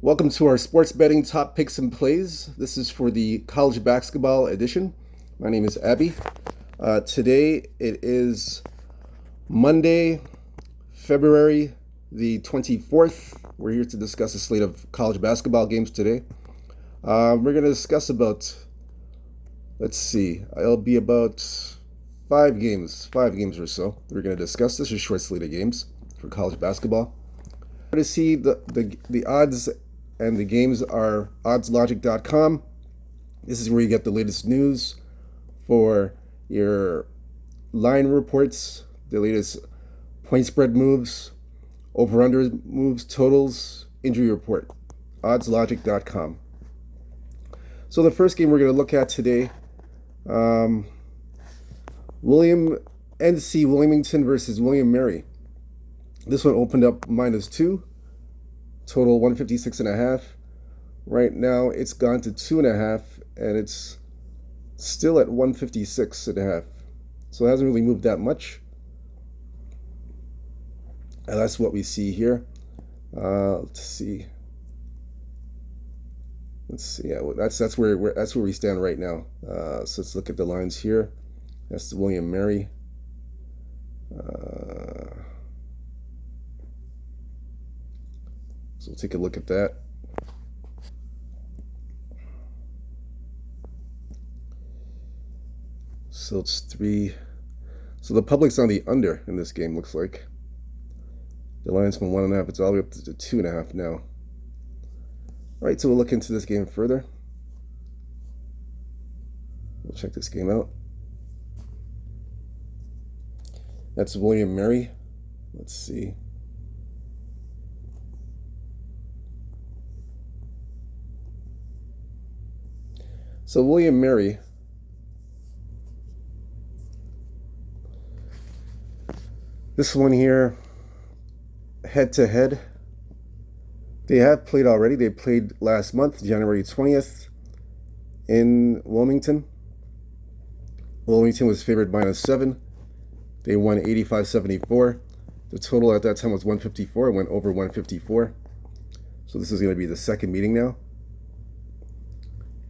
Welcome to our sports betting top picks and plays. This is for the college basketball edition. My name is Abby. Today it is Monday, February the 24th. We're here to discuss a slate of college basketball games today. We're going to discuss it'll be about five games or so. We're going to discuss. This is a short slate of games for college basketball. To see the odds and the games are oddslogic.com. This is where you get the latest news for your line reports, the latest point spread moves, over-under moves, totals, injury report. Oddslogic.com. So the first game we're going to look at today, NC Wilmington versus William Mary. This one opened up -2, total 156.5. Right now it's gone to 2.5, and it's still at 156.5. So it hasn't really moved that much. And that's what we see here. Let's see. Yeah, well, that's where we stand right now. So let's look at the lines here. That's the William Mary. So we'll take a look at that. So it's 3. So the public's on the under in this game, looks like. The line's from 1.5. It's all the way up to 2.5 now. All right, so we'll look into this game further. We'll check this game out. That's William Mary. Let's see. So William Mary, this one here, head-to-head, they have played already. They played last month, January 20th, in Wilmington. Wilmington was favored -7. They won 85-74. The total at that time was 154. It went over 154. So this is going to be the second meeting now.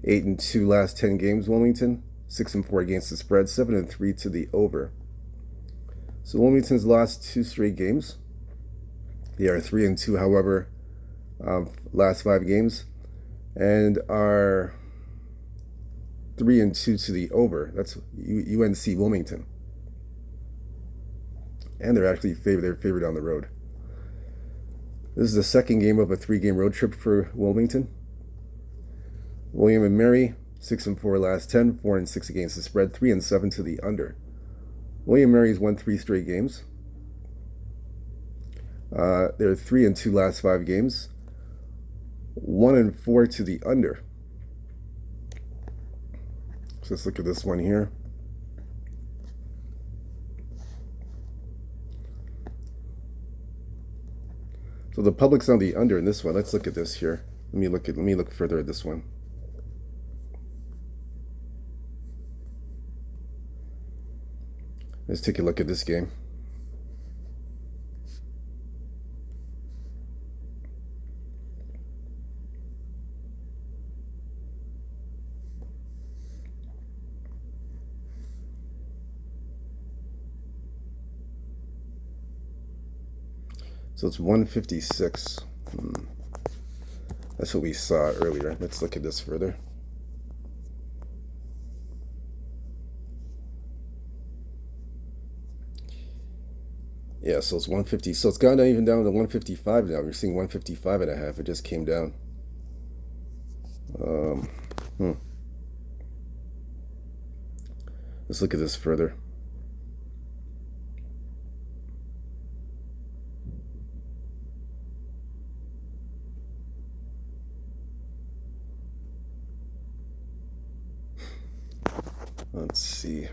8-2 last 10 games, Wilmington. 6-4 against the spread, 7-3 to the over. So Wilmington's lost 2 straight games. They are 3-2, however, last 5 games, and are 3-2 to the over. That's UNC Wilmington, and they're actually favored on the road. This is the second game of a 3-game road trip for Wilmington. William and Mary, 6-4 last 10, 4-6 against the spread, 3-7 to the under. William Mary's won 3 straight games. They're 3-2 last 5 games, 1-4 to the under. So let's look at this one here. So the public's on the under in this one. Let's look at this here. Let me look further at this one. Let's take a look at this game. So it's 156. That's what we saw earlier. Let's look at this further. Yeah, so it's 150. So it's gone down, even down to 155 now. We're seeing 155.5. It just came down. Let's look at this further. Let's see.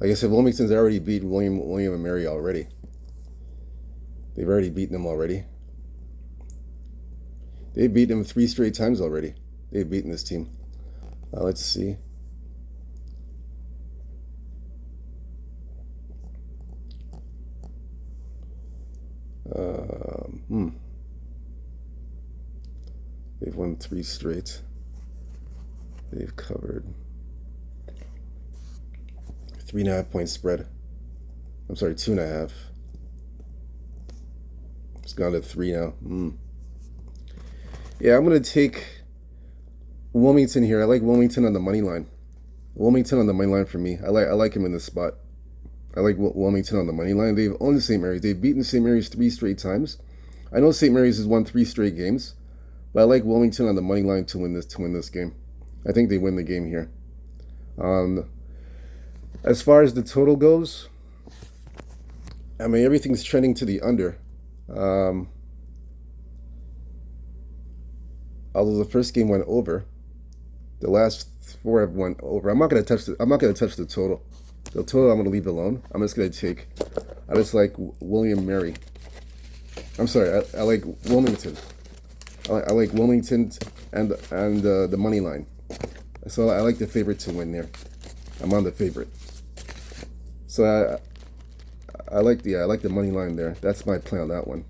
Like I said, Wilmington's already beat William and Mary already. They've already beaten them already. They've beaten them 3 straight times already. They've beaten this team. Let's see. won 3 straight. They've covered 3.5 point spread. I'm sorry, 2.5. It's gone to 3 now. Yeah, I'm going to take Wilmington here. I like Wilmington on the money line. Wilmington on the money line for me. I like him in this spot. I like Wilmington on the money line. They've owned St. Mary's. They've beaten St. Mary's 3 straight times. I know St. Mary's has won 3 straight games, but I like Wilmington on the money line to win this game. I think they win the game here. As far as the total goes, I mean, everything's trending to the under. Although the first game went over, the last 4 have went over. I'm not going to touch the total. The total I'm going to leave alone. I'm just going to take. I just like William Mary. I'm sorry. I like Wilmington. I like Wilmington and the money line. So I like the favorite to win there. I'm on the favorite. So I like the money line there. That's my play on that one.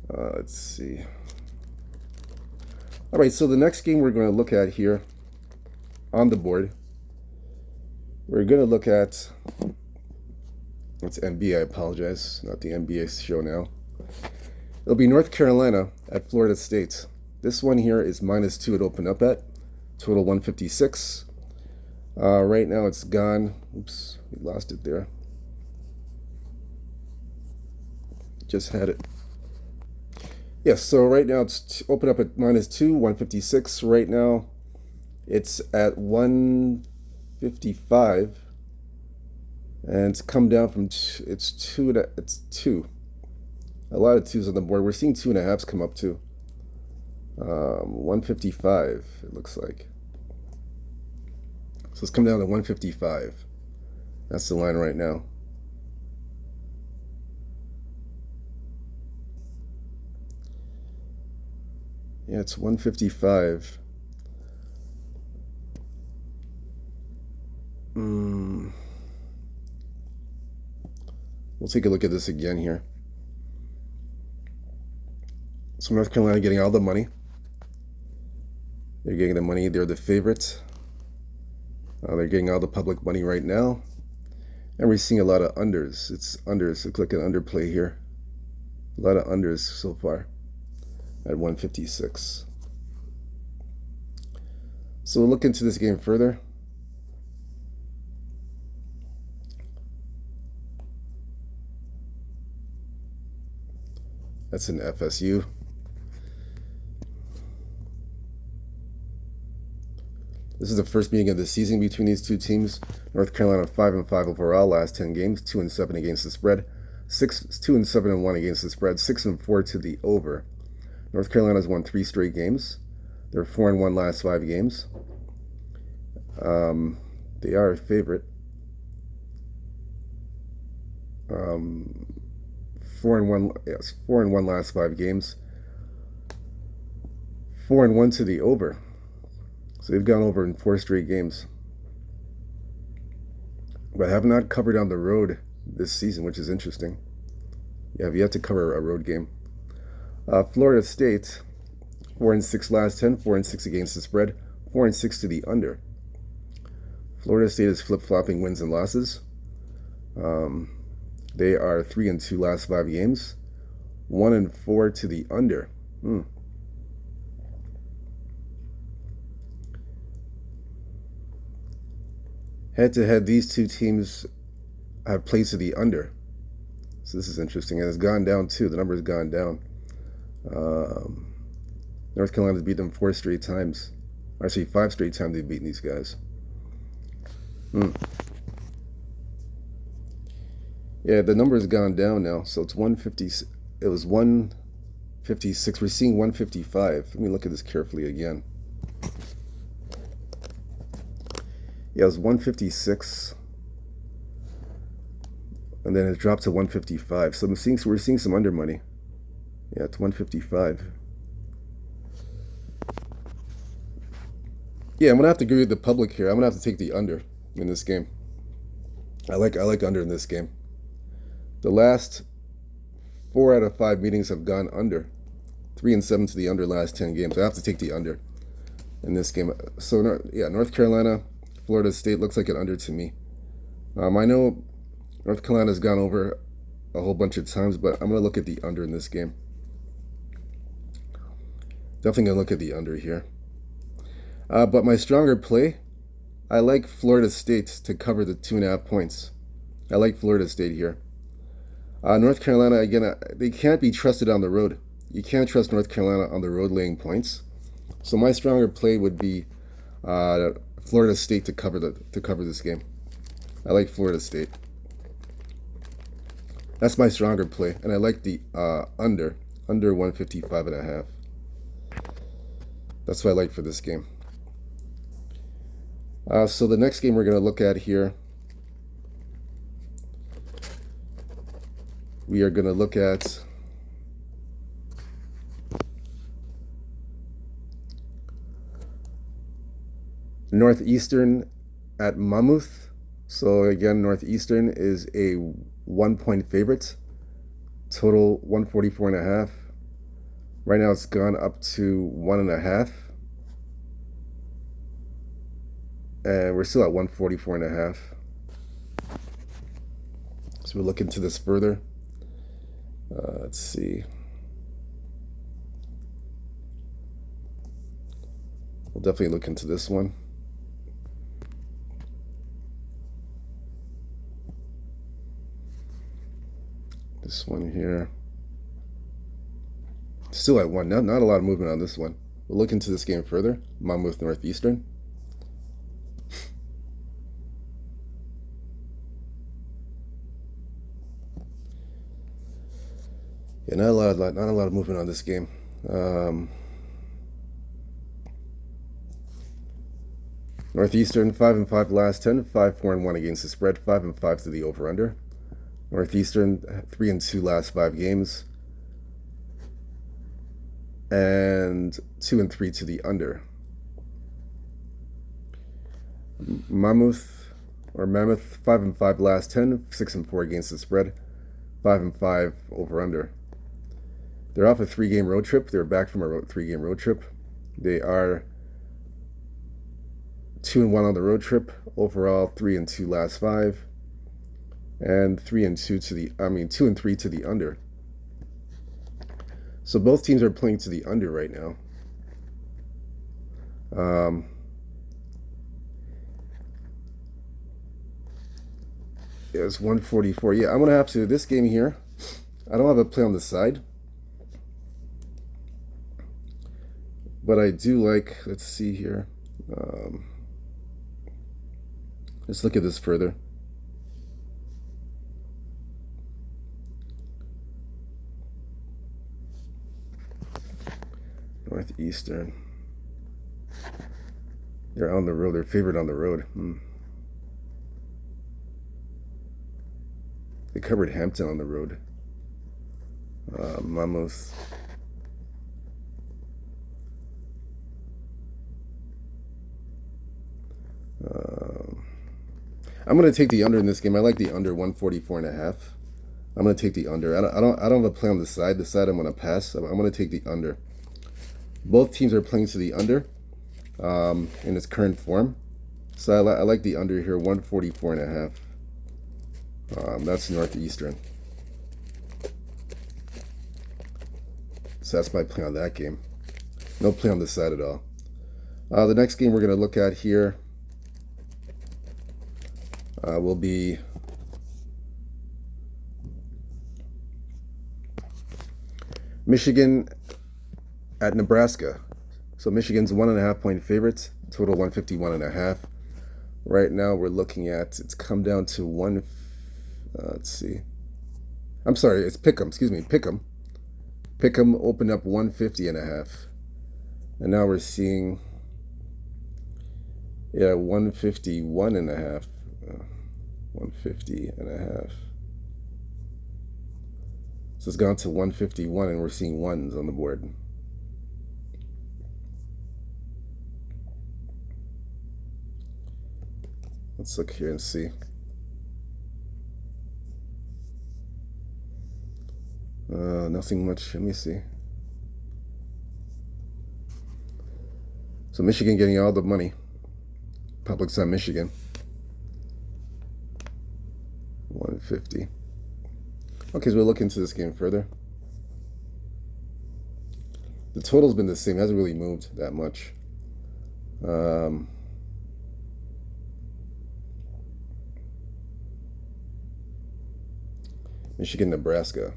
Let's see. All right, so the next game we're going to look at here on the board, we're going to look at, it's NBA, I apologize, not the NBA show now. It'll be North Carolina at Florida State. This one here is -2 it opened up at, total 156. Right now it's gone. Oops, we lost it there. Just had it. Yes, so right now it's open up at -2, 156. Right now it's at 155, and it's come down from it's 2. A lot of 2s on the board. We're seeing 2.5s come up too. 155 it looks like. So it's come down to 155. That's the line right now. Yeah, it's 155. We'll take a look at this again here. So North Carolina getting all the money. They're getting the money. They're the favorites. They're getting all the public money right now. And we're seeing a lot of unders. It's unders. Looks like an underplay here. A lot of unders so far at 156. So we'll look into this game further. That's an FSU. This is the first meeting of the season between these two teams. North Carolina 5-5 overall, last 10 games, 2-7 against the spread, 2-7-1 against the spread, 6-4 to the over. North Carolina's won 3 straight games. They're 4-1 last 5 games. They are a favorite. 4-1, yes, 4-1 last 5 games. 4-1 to the over. So they've gone over in 4 straight games, but have not covered on the road this season, which is interesting. You have yet to cover a road game. Florida State, 4-6 last 10, 4-6 against the spread, 4-6 to the under. Florida State is flip-flopping wins and losses. They are 3-2 last 5 games, 1-4 to the under. Head-to-head, these two teams have played to the under. So this is interesting. And it's gone down too. The number has gone down. North Carolina's beat them 4 straight times. Actually, 5 straight times they've beaten these guys. Yeah, the number has gone down now. So it's 150. It was 156. We're seeing 155. Let me look at this carefully again. Yeah, it was 156, and then it dropped to 155. So we're seeing some under money. Yeah, it's 155. Yeah, I'm gonna have to agree with the public here. I'm gonna have to take the under in this game. I like under in this game. The last 4 out of 5 meetings have gone under. 3-7 to the under last 10 games. I have to take the under in this game. So North Carolina, Florida State looks like an under to me. I know North Carolina's gone over a whole bunch of times, but I'm going to look at the under in this game. Definitely going to look at the under here. But my stronger play, I like Florida State to cover the 2.5 points. I like Florida State here. North Carolina, again, they can't be trusted on the road. You can't trust North Carolina on the road laying points. So my stronger play would be Florida State to cover this game. I like Florida State. That's my stronger play, and I like the under 155.5. That's what I like for this game. So the next game we're going to look at here, we are going to look at Northeastern at Monmouth. So again, Northeastern is a 1-point favorite. Total 144.5. Right now it's gone up to 1.5. And we're still at 144.5. So we'll look into this further. Let's see. We'll definitely look into this one. This one here. Still at 1. Not a lot of movement on this one. We'll look into this game further. Monmouth Northeastern. Yeah, not a lot of movement on this game. Northeastern 5-5 last 10, 5-4-1 against the spread, 5-5 to the over/under. Northeastern 3-2 last 5 games, and 2-3 to the under. Monmouth 5-5 last 10, 6-4 against the spread, 5-5 over/under. They're off a 3-game road trip. They're back from a 3-game road trip. They are 2-1 on the road trip. Overall, 3-2 last 5, and 2-3 to the under. So both teams are playing to the under right now. It's 144. Yeah, I'm gonna have to this game here. I don't have a play on the side. But I do like, let's see here. Let's look at this further. Northeastern. They're on the road. They're favored on the road. They covered Hampton on the road. Monmouth. I'm going to take the under in this game. I like the under 144.5. I'm going to take the under. I don't have a play on the side. The side I'm going to pass. I'm going to take the under. Both teams are playing to the under in its current form. So I like the under here, 144.5. That's Northeastern. So that's my play on that game. No play on this side at all. The next game we're going to look at here will be Michigan at Nebraska. So Michigan's 1.5-point favorites, total 151.5. Right now we're looking at, it's come down to let's see. I'm sorry, it's Pick'em, excuse me, Pick'em. Pick'em opened up 150.5. And now we're seeing 151.5. 150.5. So it's gone to 151 and we're seeing ones on the board. Let's look here and see. Nothing much. Let me see. So Michigan getting all the money. Public's on Michigan. 150. Okay, so we'll look into this game further. The total's been the same. It hasn't really moved that much. Michigan, Nebraska.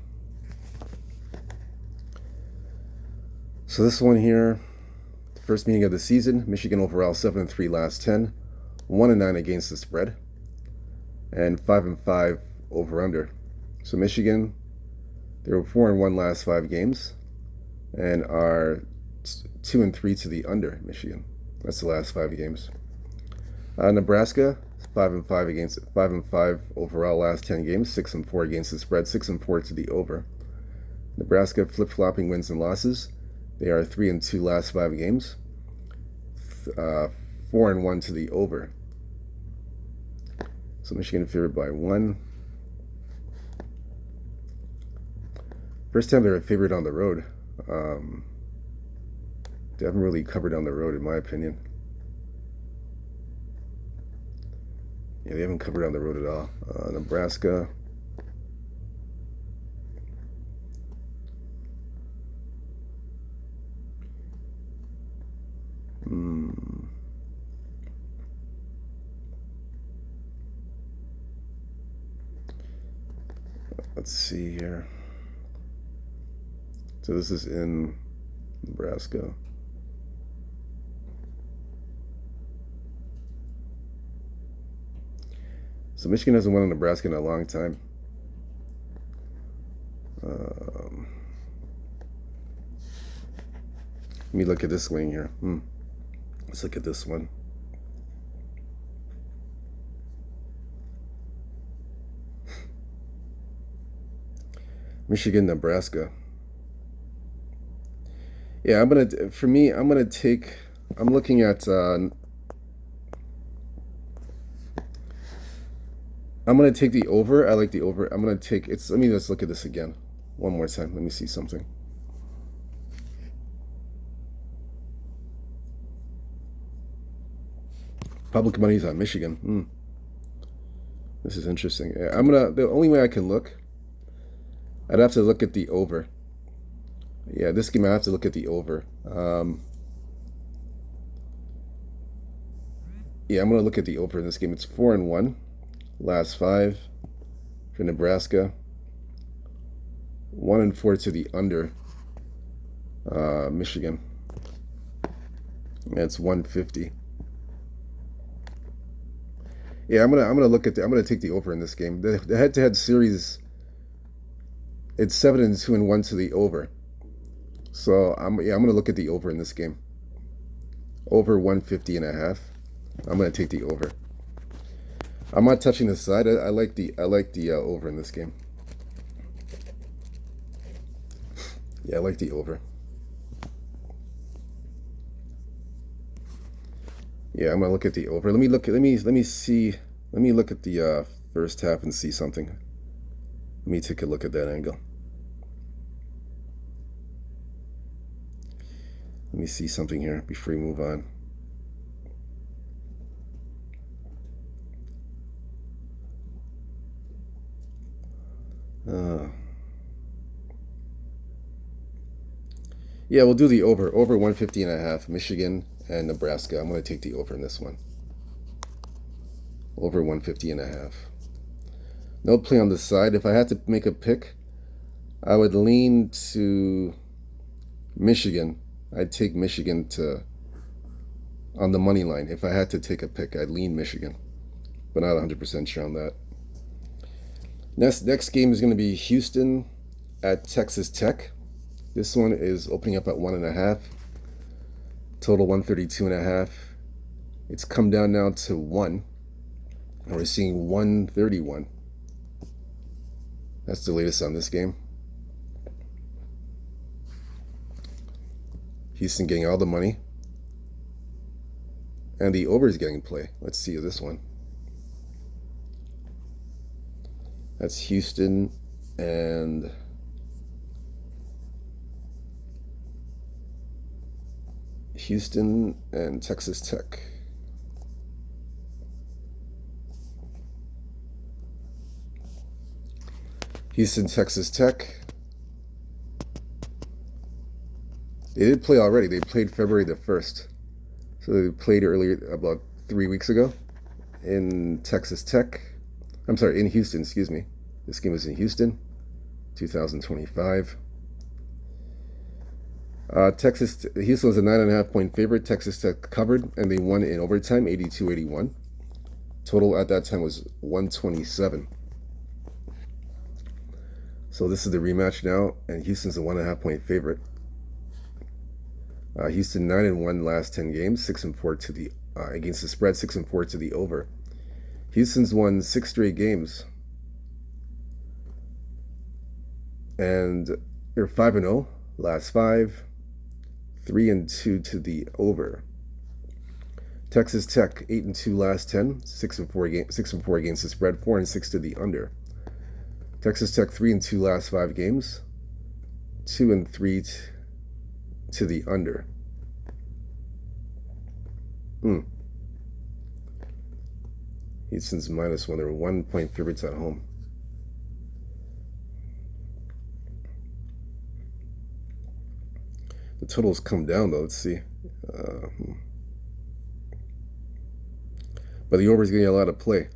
So this one here, first meeting of the season. Michigan overall 7-3 last 10, 1-9 against the spread, and 5-5 over under. So Michigan, they were 4-1 last 5 games, and are 2-3 to the under. Michigan, that's the last 5 games. Nebraska 5-5 against 5-5 overall last 10 games, 6-4 against the spread, 6-4 to the over. Nebraska flip-flopping wins and losses. They are 3-2 last 5 games, 4-1 to the over. So Michigan favored by 1. First time they were favored on the road. They haven't really covered on the road, in my opinion. Yeah, they haven't covered on the road at all. Nebraska. Let's see here. So this is in Nebraska. So Michigan hasn't won in Nebraska in a long time. Let me look at this wing here. Let's look at this one. Michigan, Nebraska. Yeah, I'm looking at, I'm going to take the over. I like the over. I'm going to take, let me just look at this again. One more time. Let me see something. Public money's on Michigan. This is interesting. The only way I can look, I'd have to look at the over. Yeah, this game I have to look at the over. Yeah, I'm going to look at the over in this game. It's 4-1 last 5 for Nebraska. 1-4 to the under. Michigan. That's 150. Yeah, I'm gonna take the over in this game. The head-to-head series, it's 7-2-1 to the over. So I'm gonna look at the over in this game. Over 150.5. I'm gonna take the over. I'm not touching the side. I like the over in this game. Yeah, I like the over. Yeah, I'm gonna look at the over. Let me look at the first half and see something. Let me take a look at that angle. Let me see something here before we move on. Yeah, we'll do the over. Over 150.5. Michigan and Nebraska. I'm going to take the over in this one. Over 150.5. No play on the side. If I had to make a pick, I would lean to Michigan. I'd take Michigan on the money line. If I had to take a pick, I'd lean Michigan. But not 100% sure on that. Next game is going to be Houston at Texas Tech. This one is opening up at 1.5. Total 132.5. It's come down now to 1. And we're seeing 131. That's the latest on this game. Houston getting all the money. And the over is getting play. Let's see this one. That's Houston and Houston and Texas Tech. Houston, Texas Tech. They did play already. They played February the 1st. So they played earlier, about 3 weeks ago, in Texas Tech. I'm sorry, in Houston, excuse me. This game was in Houston, 2025. Houston was a 9.5-point favorite. Texas Tech covered, and they won in overtime, 82-81. Total at that time was 127. So this is the rematch now, and Houston's a 1.5-point favorite. Houston 9-1 last 10 games, 6-4 to the against the spread, 6-4 to the over. Houston's won 6 straight games, and they're 5-0 last 5, 3-2 to the over. Texas Tech 8-2 last 10, 6-4 against the spread, 4-6 to the under. Texas Tech 3-2 last 5 games, 2-3 to the under. Houston's -1. They're 1-point favorites at home. The totals come down though. Let's see. But the over is getting a lot of play.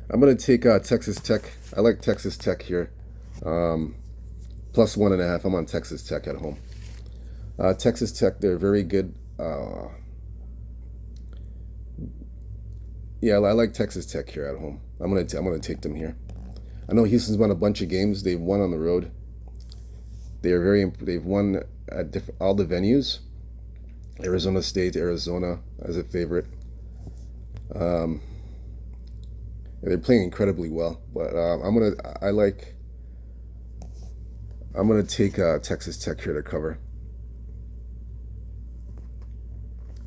I'm going to take Texas Tech. I like Texas Tech here. +1.5. I'm on Texas Tech at home. Texas Tech, they're very good. Yeah, I like Texas Tech here at home. I'm gonna take them here. I know Houston's won a bunch of games. They've won on the road. They've won at all the venues. Arizona State, Arizona as a favorite. They're playing incredibly well. But I'm gonna take Texas Tech here to cover.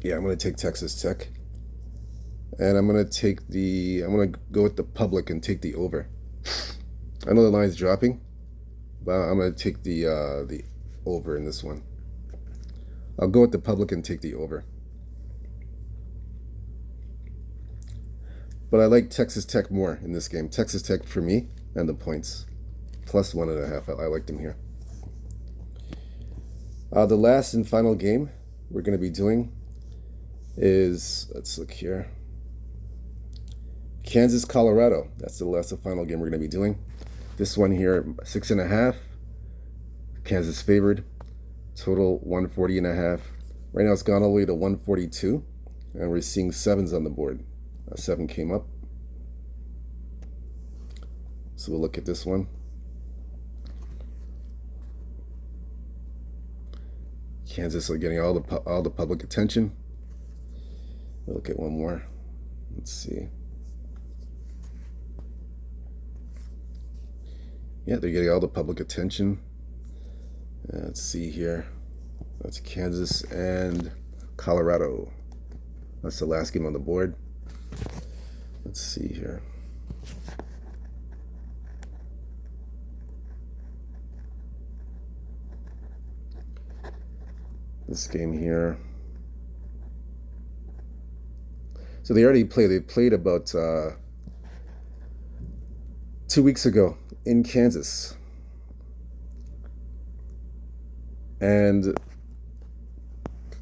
Yeah, I'm gonna take Texas Tech, and I'm gonna go with the public and take the over. I know the line's dropping, but I'm gonna take the over in this one. I'll go with the public and take the over. But I like Texas Tech more in this game. Texas Tech for me and the points. +1.5. I like them here. The last and final game we're going to be doing is, let's look here, Kansas, Colorado. That's the last and final game we're going to be doing. This one here, 6.5. Kansas favored. Total 140.5. Right now it's gone all the way to 142, and we're seeing 7s on the board. 7 came up. So we'll look at this one. Kansas are getting all the public attention. We'll look at one more. Let's see. Yeah, they're getting all the public attention. Let's see here. That's Kansas and Colorado. That's the last game on the board. Let's see here. This game here. So they already played. They played about 2 weeks ago in Kansas. And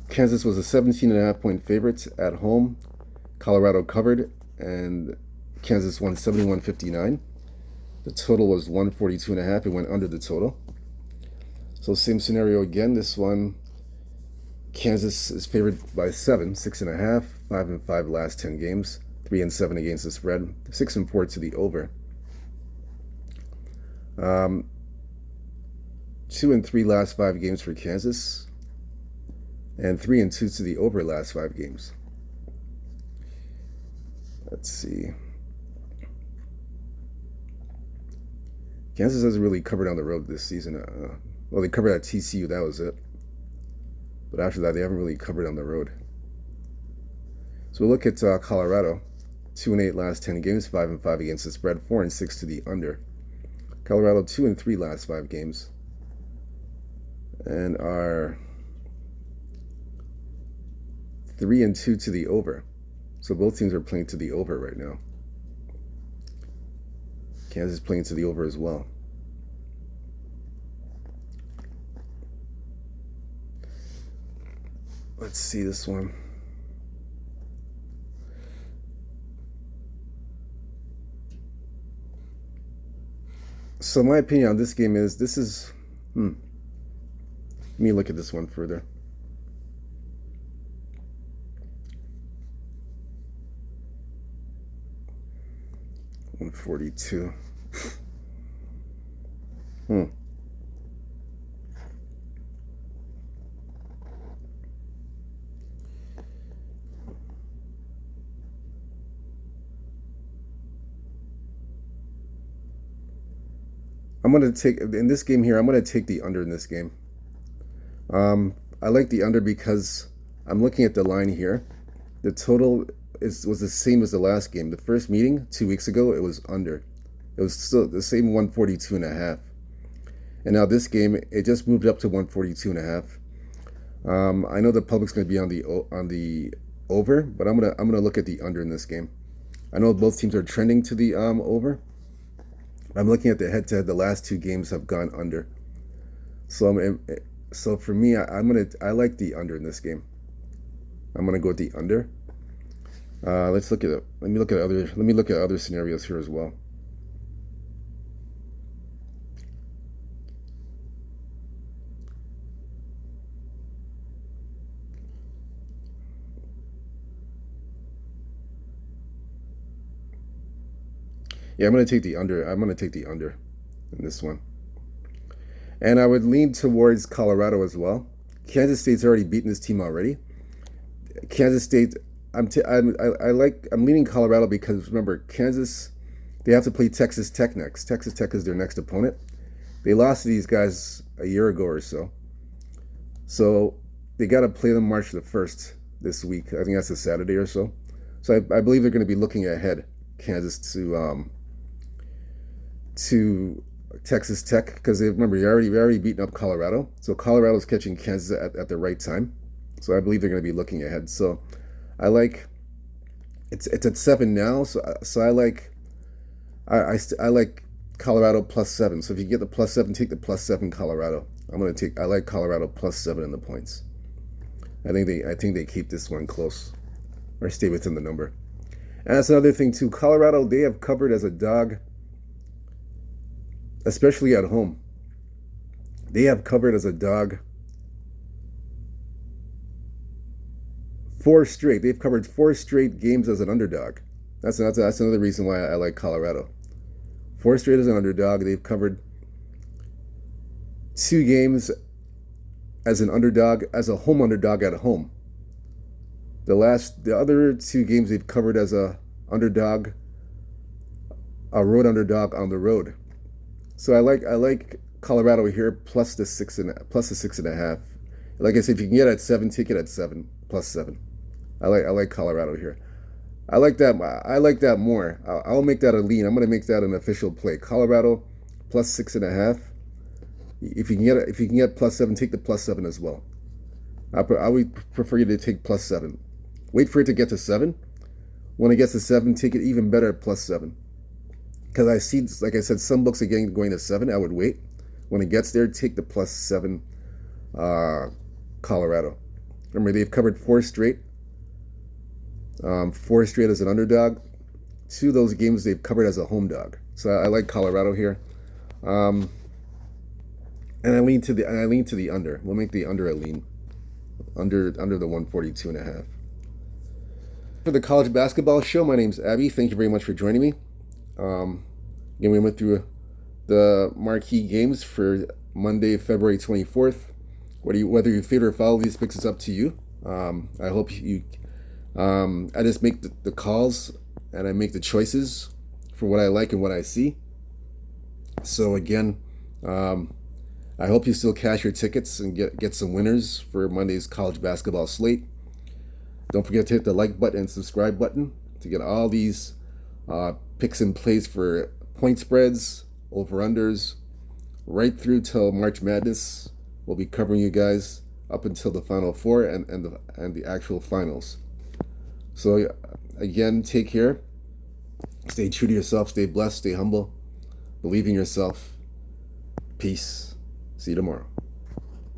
Kansas was a 17.5-point favorite at home. Colorado covered, and Kansas won 71-59. The total was 142.5. It went under the total. So same scenario again. This one, Kansas is favored by 7, 6.5, 5-5 last 10 games, 3-7 against the spread, 6-4 to the over. 2-3 last 5 games for Kansas, and 3-2 to the over last 5 games. Let's see. Kansas hasn't really covered on the road this season. Well, they covered at TCU, that was it. But after that, they haven't really covered on the road. So we'll look at Colorado. 2-8 last 10 games, 5-5 against the spread, 4-6 to the under. Colorado 2-3 last 5 games, and are 3-2 to the over. So both teams are playing to the over right now. Kansas playing to the over as well. Let's see this one. So my opinion on this game is let me look at this one further. $142. I'm going to take, in this game here, I'm going to take the under in this game. I like the under because I'm looking at the line here. The total was the same as the last game. The first meeting 2 weeks ago, it was under. It was still the same 142.5. And now this game, it just moved up to 142.5. I know the public's going to be on the over, but I'm gonna look at the under in this game. I know both teams are trending to the over. I'm looking at the head-to-head. The last 2 games have gone under. So for me, I like the under in this game. I'm gonna go with the under. Let's look at it. Let me look at other scenarios here as well. Yeah, I'm going to take the under. I'm going to take the under in this one. And I would lean towards Colorado as well. Kansas State's already beaten this team already. Kansas State, I'm leaning Colorado because remember, Kansas, they have to play Texas Tech next. Texas Tech is their next opponent. They lost to these guys a year ago or so. So they got to play them March the 1st this week. I think that's a Saturday or so. So I believe they're going to be looking ahead, Kansas to Texas Tech, because remember you're already beaten up Colorado, so Colorado's catching Kansas at the right time. So I believe they're going to be looking ahead. So I like it's at 7 now. So I like Colorado +7. So if you get the +7, take the +7 Colorado. I like Colorado +7 in the points. I think they keep this one close or stay within the number. And that's another thing too. Colorado, they have covered as a dog, especially at home. They have covered as a dog 4 straight. They've covered 4 straight games as an underdog. That's another reason why I like Colorado. 4 straight as an underdog. They've covered 2 games as an underdog, as a home underdog at home. The other 2 games they've covered as a underdog, a road underdog on the road. So I like Colorado here plus the 6.5. Like I said, if you can get at 7, take it at 7 +7. I like Colorado here. I like that more. I'll make that a lean. I'm going to make that an official play. Colorado +6.5. If you can get +7, take the +7 as well. I would prefer you to take +7. Wait for it to get to 7. When it gets to 7, take it even better at +7. Because I see, like I said, some books are going to 7. I would wait. When it gets there, take the +7 Colorado. Remember, they've covered 4 straight. 4 straight as an underdog. 2 of those games they've covered as a home dog. So I like Colorado here. And I lean to the under. We'll make the under a lean. Under the 142.5. For the college basketball show, my name's Abby. Thank you very much for joining me. Again, we went through the marquee games for Monday, February 24th. Whether you favor or follow these picks, it's up to you. I hope you. I just make the calls and I make the choices for what I like and what I see. So again, I hope you still cash your tickets and get some winners for Monday's college basketball slate. Don't forget to hit the like button and subscribe button to get all these picks and plays for point spreads, over-unders, right through till March Madness We'll be covering you guys up until the Final Four and the actual finals. So again, take care. Stay true to yourself. Stay blessed. Stay humble. Believe in yourself. Peace. See you tomorrow.